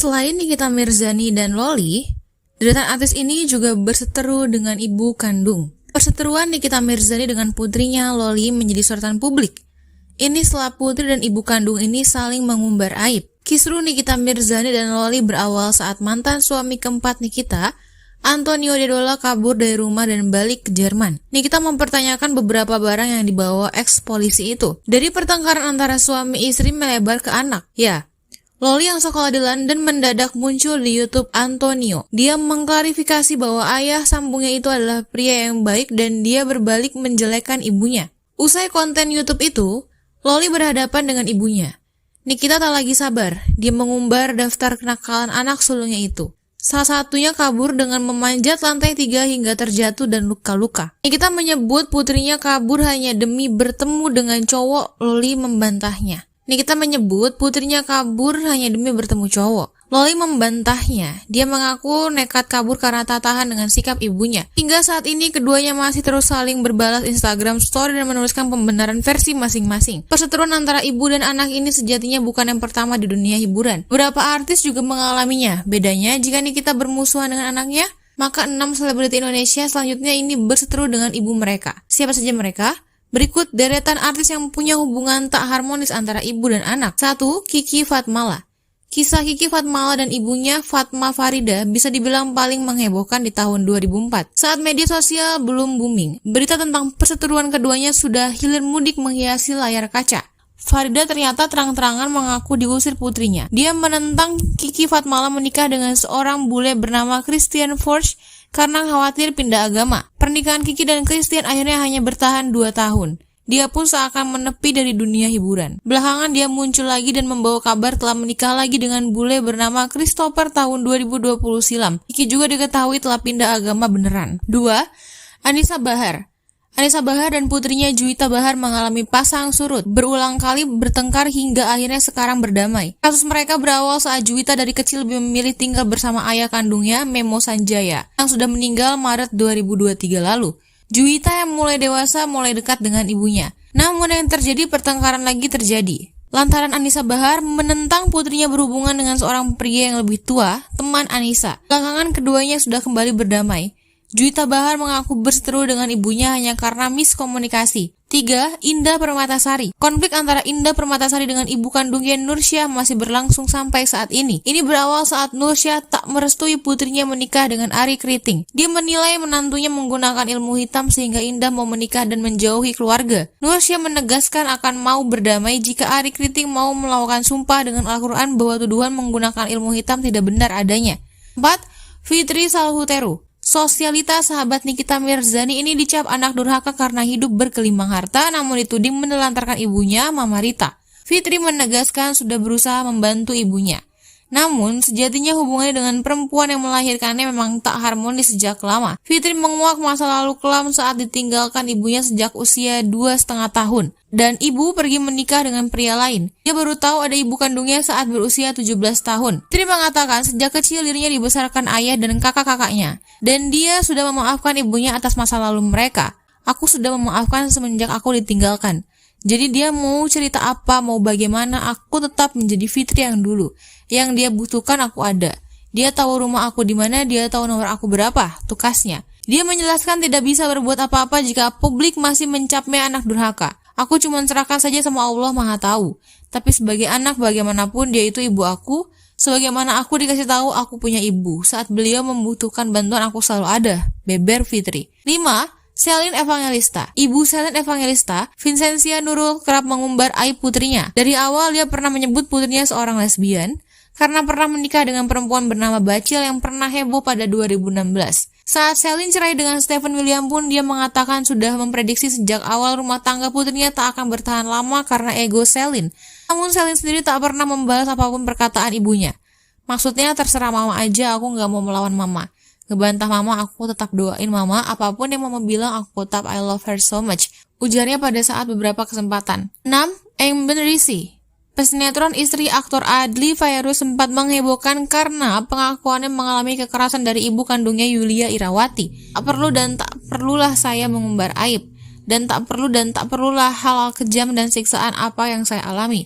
Selain Nikita Mirzani dan Loli, deretan artis ini juga berseteru dengan ibu kandung. Perseteruan Nikita Mirzani dengan putrinya Loli menjadi sorotan publik. Ini setelah putri dan ibu kandung ini saling mengumbar aib. Kisruh Nikita Mirzani dan Loli berawal saat mantan suami keempat Nikita, Antonio Dedola, kabur dari rumah dan balik ke Jerman. Nikita mempertanyakan beberapa barang yang dibawa ex-polisi itu. Dari pertengkaran antara suami istri melebar ke anak. Ya, Loli yang sekolah di London mendadak muncul di YouTube Antonio. Dia mengklarifikasi bahwa ayah sambungnya itu adalah pria yang baik dan dia berbalik menjelekkan ibunya. Usai konten YouTube itu, Loli berhadapan dengan ibunya. Nikita tak lagi sabar. Dia mengumbar daftar kenakalan anak sulungnya itu. Salah satunya kabur dengan memanjat lantai 3 hingga terjatuh dan luka-luka. Nikita menyebut putrinya kabur hanya demi bertemu dengan cowok. Loli membantahnya. Nikita menyebut putrinya kabur hanya demi bertemu cowok. Loli membantahnya. Dia mengaku nekat kabur karena tak tahan dengan sikap ibunya. Hingga saat ini keduanya masih terus saling berbalas Instagram story dan menuliskan pembenaran versi masing-masing. Perseteruan antara ibu dan anak ini sejatinya bukan yang pertama di dunia hiburan. Beberapa artis juga mengalaminya. Bedanya, jika Nikita bermusuhan dengan anaknya, maka 6 selebriti Indonesia selanjutnya ini berseteru dengan ibu mereka. Siapa saja mereka? Berikut deretan artis yang punya hubungan tak harmonis antara ibu dan anak. 1. Kiki Fatmala. Kisah Kiki Fatmala dan ibunya Fatma Farida bisa dibilang paling menghebohkan di tahun 2004. Saat media sosial belum booming, berita tentang perseteruan keduanya sudah hilir mudik menghiasi layar kaca. Farida ternyata terang-terangan mengaku diusir putrinya. Dia menentang Kiki Fatmala menikah dengan seorang bule bernama Christian Forge karena khawatir pindah agama. Pernikahan Kiki dan Christian akhirnya hanya bertahan 2 tahun. Dia pun seakan menepi dari dunia hiburan. Belakangan dia muncul lagi dan membawa kabar telah menikah lagi dengan bule bernama Christopher tahun 2020 silam. Kiki juga diketahui telah pindah agama beneran. 2. Anisa Bahar. Anisa Bahar dan putrinya Juwita Bahar mengalami pasang surut, berulang kali bertengkar hingga akhirnya sekarang berdamai. Kasus mereka berawal saat Juwita dari kecil lebih memilih tinggal bersama ayah kandungnya, Memo Sanjaya, yang sudah meninggal Maret 2023 lalu. Juwita yang mulai dewasa mulai dekat dengan ibunya. Namun yang terjadi, pertengkaran lagi terjadi. Lantaran Anisa Bahar menentang putrinya berhubungan dengan seorang pria yang lebih tua, teman Anisa. Belakangan keduanya sudah kembali berdamai. Juwita Bahar mengaku berseteru dengan ibunya hanya karena miskomunikasi. 3. Indah Permatasari. Konflik antara Indah Permatasari dengan ibu kandungnya Nursyah masih berlangsung sampai saat ini. Ini berawal saat Nursyah tak merestui putrinya menikah dengan Ari Kriting. Dia menilai menantunya menggunakan ilmu hitam sehingga Indah mau menikah dan menjauhi keluarga. Nursyah menegaskan akan mau berdamai jika Ari Kriting mau melakukan sumpah dengan Al-Quran bahwa tuduhan menggunakan ilmu hitam tidak benar adanya. 4. Fitri Salhuteru. Sosialita sahabat Nikita Mirzani ini dicap anak durhaka karena hidup berkelimang harta namun dituding menelantarkan ibunya, Mama Rita. Fitri menegaskan sudah berusaha membantu ibunya. Namun, sejatinya hubungannya dengan perempuan yang melahirkannya memang tak harmonis sejak lama. Fitri menguak masa lalu kelam saat ditinggalkan ibunya sejak usia 2,5 tahun. Dan ibu pergi menikah dengan pria lain. Dia baru tahu ada ibu kandungnya saat berusia 17 tahun. Fitri mengatakan sejak kecil dirinya dibesarkan ayah dan kakak-kakaknya. Dan dia sudah memaafkan ibunya atas masa lalu mereka. Aku sudah memaafkan semenjak aku ditinggalkan. Jadi dia mau cerita apa, mau bagaimana, aku tetap menjadi Fitri yang dulu. Yang dia butuhkan aku ada. Dia tahu rumah aku di mana, dia tahu nomor aku berapa, tukasnya. Dia menjelaskan tidak bisa berbuat apa-apa jika publik masih mencapnya anak durhaka. Aku cuma serahkan saja sama Allah Maha Tahu. Tapi sebagai anak bagaimanapun dia itu ibu aku, sebagaimana aku dikasih tahu aku punya ibu. Saat beliau membutuhkan bantuan aku selalu ada. Beber Fitri. 5. Celine Evangelista. Ibu Celine Evangelista, Vincentia Nurul, kerap mengumbar aib putrinya. Dari awal dia pernah menyebut putrinya seorang lesbian karena pernah menikah dengan perempuan bernama Bacil yang pernah heboh pada 2016. Saat Celine cerai dengan Stephen William pun dia mengatakan sudah memprediksi sejak awal rumah tangga putrinya tak akan bertahan lama karena ego Celine. Namun Celine sendiri tak pernah membalas apapun perkataan ibunya. Maksudnya terserah mama aja, aku gak mau melawan mama. Ngebantah mama, aku tetap doain mama, apapun yang mama bilang aku tetap I love her so much. Ujarnya pada saat beberapa kesempatan. 6. Emben Risi. Pesinetron istri aktor Adly Fairuz sempat menghebohkan karena pengakuannya mengalami kekerasan dari ibu kandungnya Yulia Irawati. Tak perlu dan tak perlulah saya mengumbar aib. Dan tak perlulah hal kejam dan siksaan apa yang saya alami.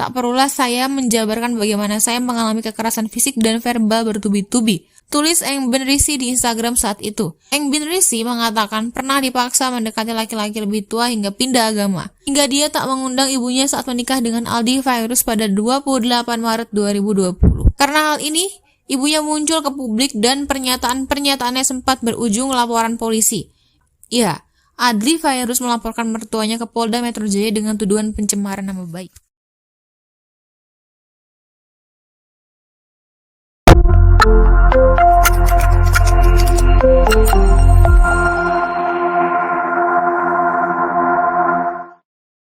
Tak perlulah saya menjabarkan bagaimana saya mengalami kekerasan fisik dan verbal bertubi-tubi. Tulis Eng Bin Risi di Instagram saat itu. Eng Bin Risi mengatakan pernah dipaksa mendekati laki-laki lebih tua hingga pindah agama. Hingga dia tak mengundang ibunya saat menikah dengan Aldi Fairuz pada 28 Maret 2020. Karena hal ini, ibunya muncul ke publik dan pernyataan-pernyataannya sempat berujung laporan polisi. Ya, Aldi Fairuz melaporkan mertuanya ke Polda Metro Jaya dengan tuduhan pencemaran nama baik.